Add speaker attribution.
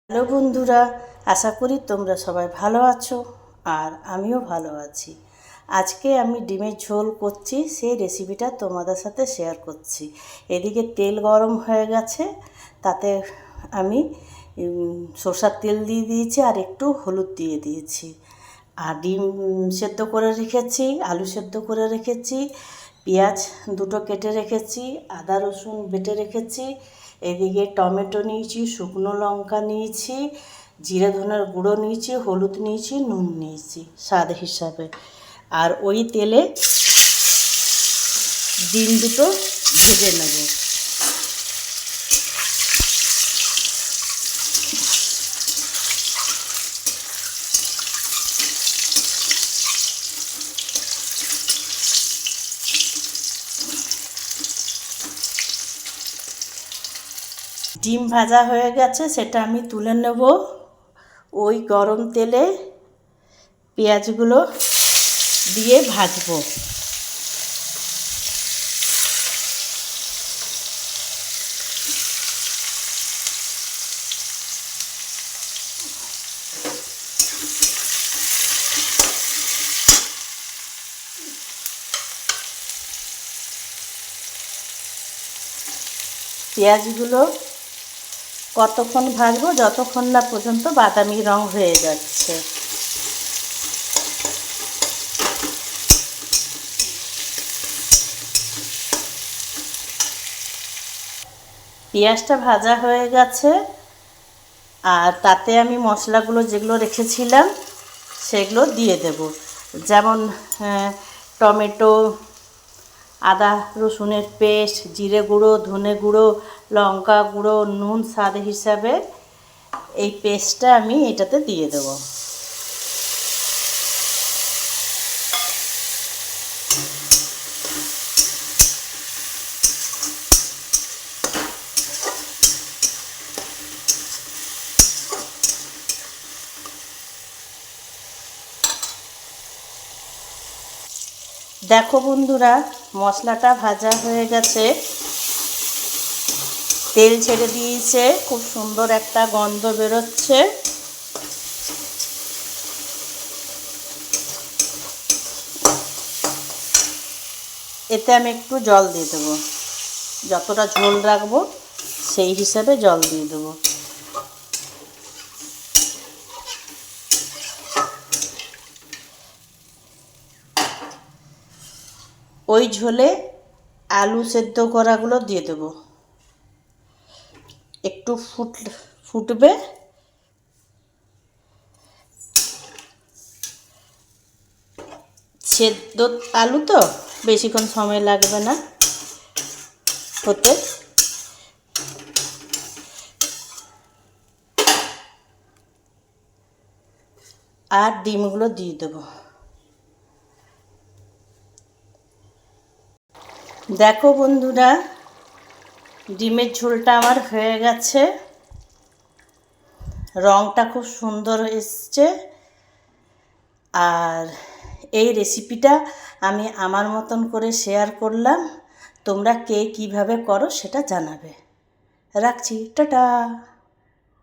Speaker 1: Hello বন্ধুরা, আশা করি তোমরা সবাই ভালো আছো আর আমিও ভালো আছি। আজকে আমি ডিমের ঝোল করছি, সেই রেসিপিটা তোমাদের সাথে শেয়ার করছি। এদিকে তেল গরম হয়ে গেছে, তাতে আমি সরষের তেল দিয়ে দিয়েছি আর একটু হলুদ দিয়ে দিয়েছি। আর ডিম সেদ্ধ করে রেখেছি, আলু সেদ্ধ করে রেখেছি, পেঁয়াজ দুটো কেটে রেখেছি, আদা রসুন বেটে রেখেছি। এদিকে টমেটো নিয়েছি, শুকনো লঙ্কা নিয়েছি, জিরে ধনের গুঁড়ো নিয়েছি, হলুদ নিয়েছি, নুন নিয়েছি স্বাদ হিসাবে। আর ওই তেলে ডিম দুটো ভেজে নেব। ডিম ভাজা হয়ে গেছে, সেটা আমি তুলে নেব। ওই গরম তেলে পেঁয়াজগুলো দিয়ে ভাজবো। পেঁয়াজগুলো কতক্ষণ ভাজবো, যতক্ষণ না পর্যন্ত বাদামি রং হয়ে যাচ্ছে। পেঁয়াজটা ভাজা হয়ে গেছে, আর তাতে আমি মশলাগুলো যেগুলো রেখেছিলাম সেগুলো দিয়ে দেব। যেমন টমেটো, আদা রসুনের পেস্ট, জিরে গুঁড়ো, ধনে গুঁড়ো, লঙ্কা গুঁড়ো, নুন স্বাদ হিসাবে, এই পেস্টটা আমি এটাতে দিয়ে দেব। দেখো বন্ধুরা, মশলাটা ভাজা হয়ে গেছে, তেল ছেড়ে দিয়েছে, খুব সুন্দর একটা গন্ধ বেরোচ্ছে। এতে আমি একটু জল দিয়ে দেবো, যতটা ঝোল রাখবো সেই হিসাবে জল দিয়ে দেবো। ওই ঝোলে আলু সেদ্ধ করাগুলো দিয়ে দেবো। একটু ফুটবে, সেদ্ধ আলু তো বেশিক্ষণ সময় লাগবে না হতে। আর ডিমগুলো দিয়ে দেবো। দেখো বন্ধুরা, ডিমের ঝোলটা আমার হয়ে গেছে, রঙটা খুব সুন্দর এসছে। আর এই রেসিপিটা আমি আমার মতন করে শেয়ার করলাম, তোমরা কে কীভাবে করো সেটা জানাবে। রাখছি, টাটা।